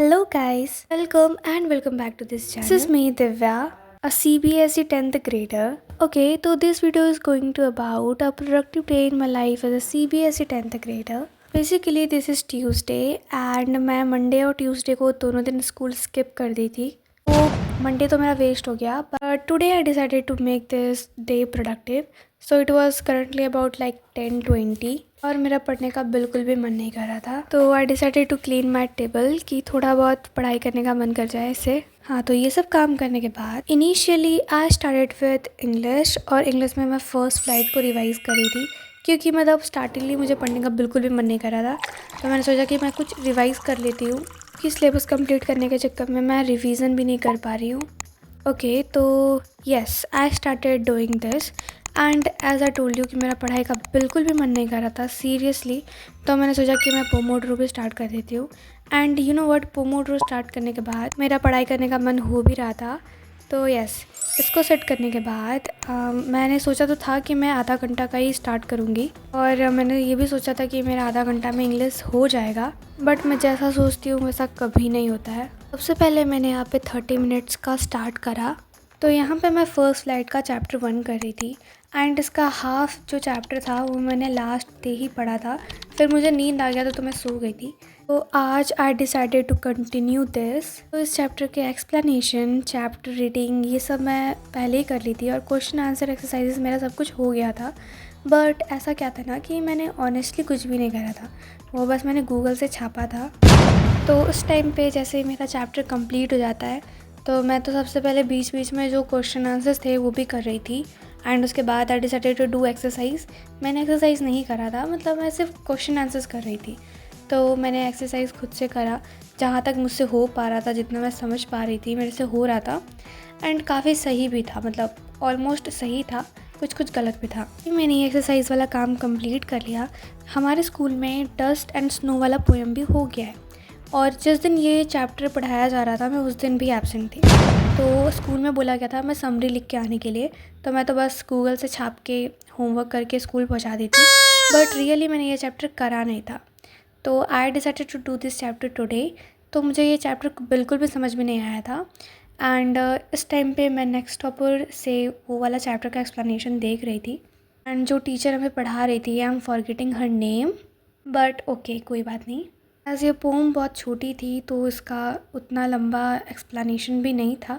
Hello guys, welcome back to this channel. This is me Divya, a CBSE 10th grader. Okay, so this video is going to about a productive day in my life as a CBSE 10th grader. Basically this is Tuesday and मैं Monday और Tuesday को दोनों दिन school skip कर दी थी, तो Monday तो मेरा वेस्ट हो गया. But today I decided to make this day productive. So it was currently about like 10:20 और मेरा पढ़ने का बिल्कुल भी मन नहीं कर रहा था. तो I decided to clean my table कि थोड़ा बहुत पढ़ाई करने का मन कर जाए इससे. हाँ, तो ये सब काम करने के बाद initially I started with English. और इंग्लिश में मैं फ़र्स्ट फ्लाइट को रिवाइज़ कर रही थी क्योंकि मतलब स्टार्टिंगली मुझे पढ़ने का बिल्कुल भी मन नहीं कर रहा था. तो मैंने सोचा कि मैं कुछ रिवाइज़ कर लेती हूँ कि सिलेबस कंप्लीट करने के चक्कर में मैं रिवीजन भी नहीं कर पा रही हूँ. ओके, तो yes I started doing this and as I told you कि मेरा पढ़ाई का बिल्कुल भी मन नहीं कर रहा था सीरियसली. तो मैंने सोचा कि मैं पोमोड्रो भी स्टार्ट कर देती हूँ. And you know what, pomodoro start करने के बाद मेरा पढ़ाई करने का मन हो भी रहा था. तो यस, इसको सेट करने के बाद मैंने सोचा तो था कि मैं आधा घंटा का ही स्टार्ट करूँगी और मैंने ये भी सोचा था कि मेरा आधा घंटा में इंग्लिश हो जाएगा. बट मैं जैसा सोचती हूँ वैसा कभी नहीं होता है. सबसे पहले मैंने यहाँ पे 30 मिनट्स का स्टार्ट करा. तो यहाँ पे मैं फ़र्स्ट फ्लाइट का चैप्टर 1 कर रही थी एंड इसका हाफ जो चैप्टर था वो मैंने लास्ट डे ही पढ़ा था. फिर मुझे नींद आ गया तो मैं सो गई थी. तो आज I decided to continue this. तो इस चैप्टर के एक्सप्लेनेशन, चैप्टर रीडिंग, ये सब मैं पहले ही कर ली थी और क्वेश्चन आंसर एक्सरसाइजेस मेरा सब कुछ हो गया था. बट ऐसा क्या था ना कि मैंने ऑनेस्टली कुछ भी नहीं करा था, वो बस मैंने गूगल से छापा था. तो उस टाइम पे जैसे मेरा चैप्टर कंप्लीट हो जाता है तो मैं तो सबसे पहले बीच बीच में जो क्वेश्चन आंसर्स थे वो भी कर रही थी. एंड उसके बाद I decided to do exercise. मैंने एक्सरसाइज नहीं करा था, मतलब मैं सिर्फ क्वेश्चन आंसर्स कर रही थी. तो मैंने एक्सरसाइज खुद से करा जहाँ तक मुझसे हो पा रहा था, जितना मैं समझ पा रही थी मेरे से हो रहा था. एंड काफ़ी सही भी था, मतलब ऑलमोस्ट सही था, कुछ कुछ गलत भी था. मैंने ये एक्सरसाइज वाला काम कंप्लीट कर लिया. हमारे स्कूल में डस्ट एंड स्नो वाला पोएम भी हो गया है और जिस दिन ये चैप्टर पढ़ाया जा रहा था मैं उस दिन भी एब्सेंट थी. तो स्कूल में बोला गया था मैं समरी लिख के आने के लिए, तो मैं तो बस गूगल से छाप के होमवर्क करके स्कूल पहुंचा दी थी. बट रियली मैंने ये चैप्टर करा नहीं था. तो I decided to do this chapter today. तो मुझे ये चैप्टर बिल्कुल भी समझ में नहीं आया था. एंड इस टाइम पे मैं नेक्स्ट टॉपर से वो वाला चैप्टर का एक्सप्लेनेशन देख रही थी. एंड जो टीचर हमें पढ़ा रही थी, I am forgetting her name, but okay कोई बात नहीं. एज़ ये पोम बहुत छोटी थी तो इसका उतना लंबा एक्सप्लेनेशन भी नहीं था.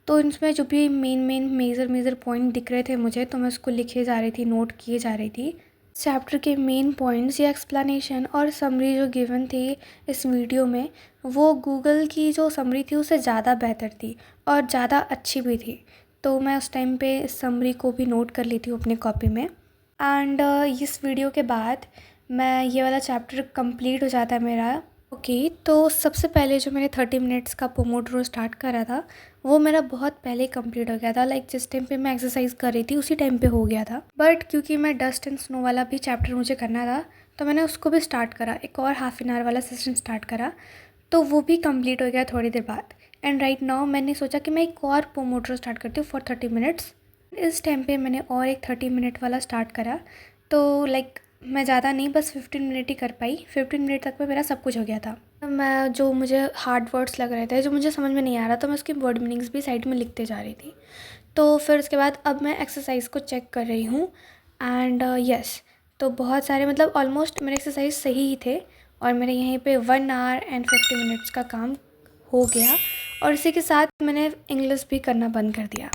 तो इसमें जो भी मेन मेजर पॉइंट दिख रहे थे मुझे, तो मैं उसको लिखे जा रही थी, नोट किए जा रही थी. चैप्टर के मेन पॉइंट्स या एक्सप्लेनेशन और समरी जो गिवन थी इस वीडियो में, वो गूगल की जो समरी थी उससे ज़्यादा बेहतर थी और ज़्यादा अच्छी भी थी. तो मैं उस टाइम पे इस समरी को भी नोट कर ली थी अपनी कॉपी में. एंड इस वीडियो के बाद मैं ये वाला चैप्टर कंप्लीट हो जाता है मेरा. ओके, तो सबसे पहले जो मैंने 30 मिनट्स का पोमोड्रो स्टार्ट करा था वो मेरा बहुत पहले कंप्लीट हो गया था. लाइक जिस टाइम पे मैं एक्सरसाइज कर रही थी उसी टाइम पे हो गया था. बट क्योंकि मैं डस्ट एंड स्नो वाला भी चैप्टर मुझे करना था तो मैंने उसको भी स्टार्ट करा, एक और हाफ एन आवर वाला सेशन स्टार्ट करा. तो वो भी कंप्लीट हो गया थोड़ी देर बाद. एंड राइट नाउ मैंने सोचा कि मैं एक और पोमोड्रो स्टार्ट करती हूँ फॉर 30 मिनट्स. इस टाइम पे मैंने और एक 30 मिनट वाला स्टार्ट करा. तो लाइक मैं ज़्यादा नहीं, बस 15 मिनट ही कर पाई. 15 मिनट तक में मेरा सब कुछ हो गया था. मैं जो मुझे हार्ड वर्ड्स लग रहे थे, जो मुझे समझ में नहीं आ रहा, तो मैं उसकी वर्ड मीनिंग्स भी साइड में लिखते जा रही थी. तो फिर उसके बाद अब मैं एक्सरसाइज को चेक कर रही हूँ. एंड यस, तो बहुत सारे मतलब ऑलमोस्ट मेरे एक्सरसाइज सही ही थे और मेरे यहीं पे 1 आवर एंड 50 मिनट्स का काम हो गया. और इसी के साथ मैंने इंग्लिश भी करना बंद कर दिया.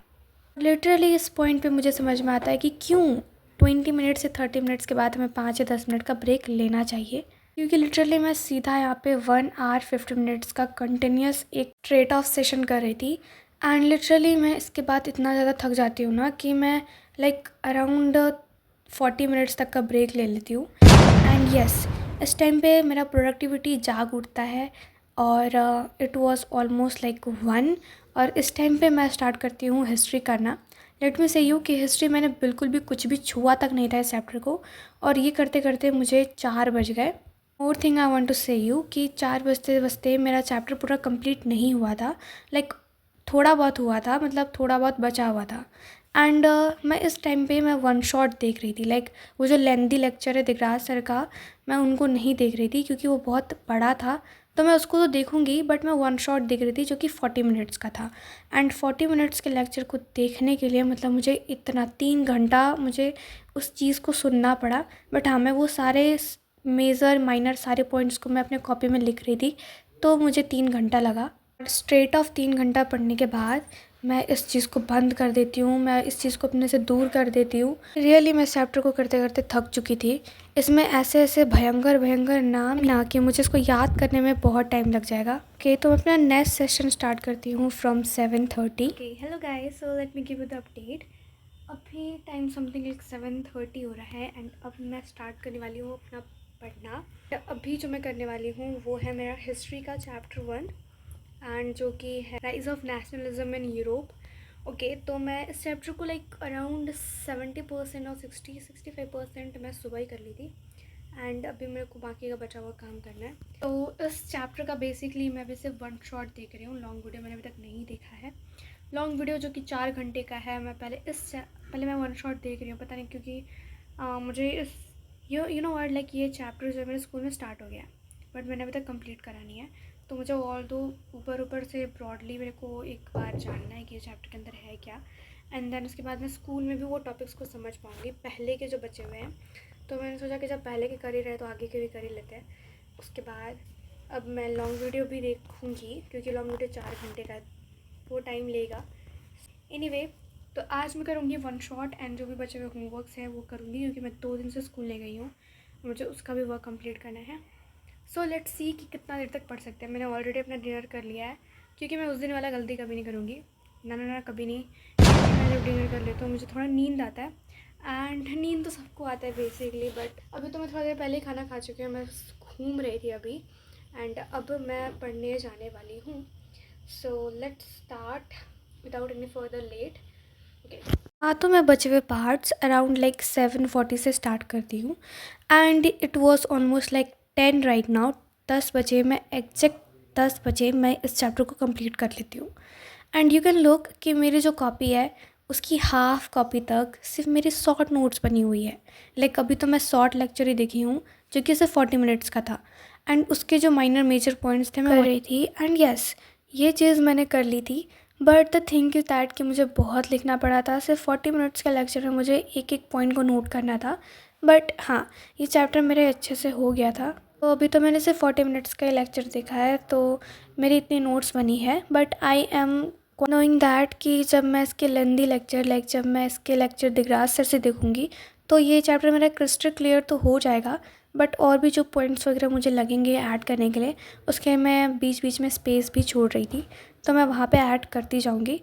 लिटरली इस पॉइंट पे मुझे समझ में आता है कि क्यों 20 मिनट से 30 मिनट्स के बाद हमें 5 या 10 मिनट का ब्रेक लेना चाहिए. क्योंकि लिटरली मैं सीधा यहाँ पे 1 आवर 50 मिनट्स का कंटिन्यूस एक ट्रेड ऑफ सेशन कर रही थी. एंड लिटरली मैं इसके बाद इतना ज़्यादा थक जाती हूँ ना कि मैं लाइक अराउंड 40 मिनट्स तक का ब्रेक ले लेती हूँ. एंड यस, इस टाइम पे मेरा प्रोडक्टिविटी जाग उठता है और इट वाज ऑलमोस्ट लाइक 1. और इस टाइम पे मैं स्टार्ट करती हूँ हिस्ट्री करना. लेट मी से यू कि हिस्ट्री मैंने बिल्कुल भी कुछ भी छुआ तक नहीं था इस चैप्टर को, और ये करते करते मुझे 4 बज गए. More thing I want to say you कि 4 बजते बजते मेरा चैप्टर पूरा कंप्लीट नहीं हुआ था. लाइक थोड़ा बहुत हुआ था, मतलब थोड़ा बहुत बचा हुआ था. एंड मैं इस टाइम पे मैं वन शॉट देख रही थी. लाइक वो जो लेंदी लेक्चर है दिगराज सर का, मैं उनको नहीं देख रही थी क्योंकि वो बहुत बड़ा था. तो मैं उसको तो देखूंगी, बट मैं वन शॉट देख रही थी जो कि 40 मिनट्स का था। एंड 40 मिनट्स के लेक्चर को देखने के लिए मतलब मुझे इतना 3 घंटा मुझे उस चीज़ को सुनना पड़ा। बट हाँ, मैं वो सारे मेजर माइनर सारे पॉइंट्स को मैं अपने कॉपी में लिख रही थी, तो मुझे 3 घंटा लगा। स्ट्रेट ऑफ 3 घंटा पढ़ने के बाद मैं इस चीज़ को बंद कर देती हूँ, मैं इस चीज़ को अपने से दूर कर देती हूँ। रियली मैं इस चैप्टर को करते करते थक चुकी थी। इसमें ऐसे ऐसे भयंकर भयंकर नाम ना कि मुझे इसको याद करने में बहुत टाइम लग जाएगा। ओके, तो मैं अपना नेक्स्ट सेशन स्टार्ट करती हूँ from 7:30। Okay, hello guys, so let me give you the update. अभी टाइम समथिंग लाइक 7:30 हो रहा है एंड अब मैं स्टार्ट करने वाली हूँ अपना पढ़ना। अभी जो मैं करने वाली हूँ वो है मेरा हिस्ट्री का चैप्टर 1 एंड जो कि है rise of nationalism in Europe. Okay, तो मैं इस चैप्टर को लाइक अराउंड 70% और 65% मैं सुबह ही कर ली थी एंड अभी मेरे को बाकी का बचा हुआ काम करना है। तो इस चैप्टर का बेसिकली मैं अभी सिर्फ वन शॉट देख रही हूँ, लॉन्ग वीडियो मैंने अभी तक नहीं देखा है। लॉन्ग वीडियो जो कि 4 घंटे का है, मैं पहले मैं वन शॉट देख रही हूँ। पता नहीं क्योंकि मुझे इस यू नो वर्ड लाइक ये चैप्टर जो मेरे स्कूल में स्टार्ट हो गया बट मैंने अभी तक कंप्लीट करा नहीं है। तो मुझे ऑल दो ऊपर से ब्रॉडली मेरे को एक बार जानना है कि ये चैप्टर के अंदर है क्या, एंड देन उसके बाद मैं स्कूल में भी वो टॉपिक्स को समझ पाऊँगी पहले के जो बचे हुए हैं। तो मैंने सोचा कि जब पहले के कर ही रहे तो आगे के भी कर ही लेते हैं। उसके बाद अब मैं लॉन्ग वीडियो भी देखूँगी क्योंकि लॉन्ग वीडियो 4 घंटे का वो टाइम लेगा। एनीवे, तो आज मैं करूँगी वन शॉट एंड जो भी बचे हुए होमवर्क्स हैं वो करूँगी क्योंकि मैं 2 दिन से स्कूल नहीं गई हूँ, मुझे उसका भी वर्क कंप्लीट करना है। सो लेट्स सी कि कितना देर तक पढ़ सकते हैं। मैंने ऑलरेडी अपना डिनर कर लिया है क्योंकि मैं उस दिन वाला गलती कभी नहीं करूँगी। ना ना ना, कभी नहीं। मैं जब डिनर कर लेती हूँ मुझे थोड़ा नींद आता है एंड नींद तो सबको आता है बेसिकली, बट अभी तो मैं थोड़ा देर पहले ही खाना खा चुकी हूँ, मैं घूम रही थी अभी एंड अब मैं पढ़ने जाने वाली हूँ। So let's start without any further late. Okay, हाँ, तो मैं बचे हुए पार्ट्स अराउंड लाइक 7:40 से स्टार्ट करती हूँ and it was almost like 10 right now. 10 बजे मैं एग्जैक्ट 10 बजे मैं इस चैप्टर को कंप्लीट कर लेती हूँ। एंड यू कैन लुक कि मेरी जो कॉपी है उसकी हाफ कॉपी तक सिर्फ मेरी शॉर्ट नोट्स बनी हुई है। लाइक अभी तो मैं शॉर्ट लेक्चर ही देखी हूँ जो कि सिर्फ 40 मिनट्स का था एंड उसके जो माइनर मेजर पॉइंट्स थे मैं कर रही थी एंड यस, ये चीज़ मैंने कर ली थी। But the thing is that कि मुझे बहुत लिखना पड़ा था। सिर्फ 40 मिनट्स का लेक्चर में मुझे एक एक पॉइंट को नोट करना था। बट हाँ, ये चैप्टर मेरे अच्छे से हो गया था। तो अभी तो मैंने सिर्फ 40 मिनट्स का लेक्चर देखा है तो मेरी इतनी नोट्स बनी है। But I am knowing that कि जब मैं इसके लेंदी लेक्चर जब मैं इसके लेक्चर दिगराज सर से देखूँगी तो ये चैप्टर मेरा क्रिस्टल क्लियर तो हो जाएगा। बट और भी जो पॉइंट्स वगैरह मुझे लगेंगे ऐड करने के लिए उसके मैं बीच बीच में स्पेस भी छोड़ रही थी, तो मैं वहाँ पे ऐड करती जाऊँगी।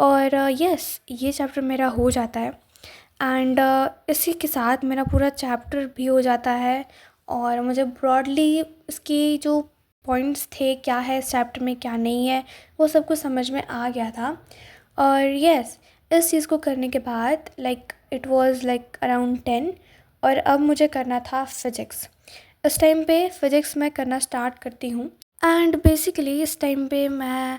और यस, ये चैप्टर मेरा हो जाता है एंड इसी के साथ मेरा पूरा चैप्टर भी हो जाता है और मुझे ब्रॉडली इसकी जो पॉइंट्स थे क्या है इस चैप्टर में क्या नहीं है वो सब कुछ समझ में आ गया था। और यस, इस चीज़ को करने के बाद like it was like around 10 और अब मुझे करना था फिज़िक्स। इस टाइम पे फ़िज़िक्स मैं करना स्टार्ट करती हूँ एंड बेसिकली इस टाइम पे मैं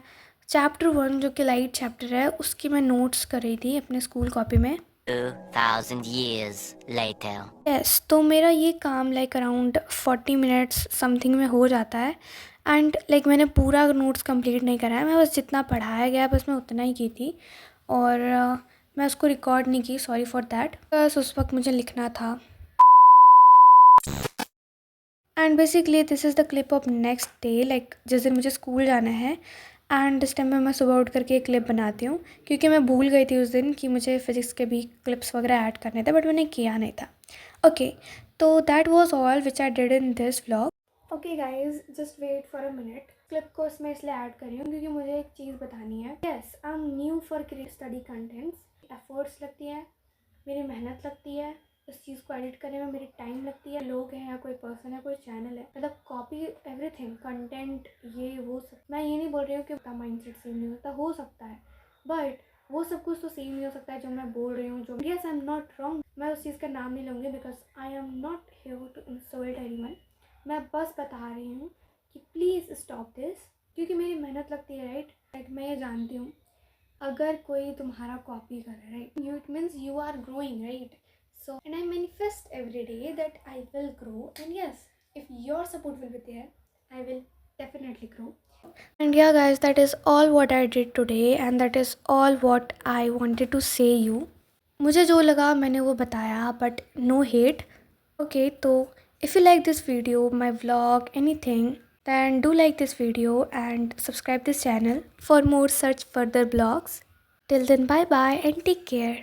चैप्टर 1 जो कि लाइट चैप्टर है उसकी मैं नोट्स कर रही थी अपने स्कूल कॉपी में। 2000 years later. यस, तो मेरा ये काम लाइक अराउंड 40 मिनट्स समथिंग में हो जाता है एंड लाइक मैंने पूरा नोट्स कंप्लीट नहीं करा है, मैं बस जितना पढ़ाया गया बस मैं उतना ही की थी और मैं उसको रिकॉर्ड नहीं की, सॉरी फॉर दैट। बस उस वक्त मुझे लिखना था and basically this is the clip of next day, like जिस दिन मुझे स्कूल जाना है एंड इस टाइम में मैं सुबह उठ करके एक क्लिप बनाती हूँ क्योंकि मैं भूल गई थी उस दिन कि मुझे फ़िज़िक्स के भी क्लिप्स वगैरह ऐड करने थे बट मैंने किया नहीं था। ओके, तो that was all which I did in this vlog. Okay guys, just wait for a minute. Clip को इसमें इसलिए ऐड कर रही हूँ क्योंकि मुझे एक चीज़ बतानी है। Yes, I M new for study contents. Efforts लगती है, मेरी मेहनत लगती है, इस चीज़ को एडिट करने में मेरी टाइम लगती है। लोग हैं या कोई पर्सन है, कोई चैनल है, मतलब कॉपी एवरीथिंग कंटेंट ये वो सब। मैं ये नहीं बोल रही हूँ कि उसका माइंडसेट सेम नहीं होता, हो सकता है, बट वो सब कुछ तो सेम नहीं हो सकता है जो मैं बोल रही हूँ। जो yes, I am not wrong, मैं उस चीज़ का नाम नहीं लूँगी because I am not here to insult anyone. मैं बस बता रही हूँ कि प्लीज़ स्टॉप दिस क्योंकि मेरी मेहनत लगती है, राइट। मैं ये जानती हूँ अगर कोई तुम्हारा कॉपी कर रहा है, right, you it means you are growing, right. So and I manifest every day that I will grow and yes, if your support will be there, I will definitely grow. And yeah guys, that is all what I did today and that is all what I wanted to say you. मुझे जो लगा मैंने वो बताया, but no hate. Okay, so if you like this video, my vlog, anything, then do like this video and subscribe this channel for more such further vlogs. Till then, bye bye and take care.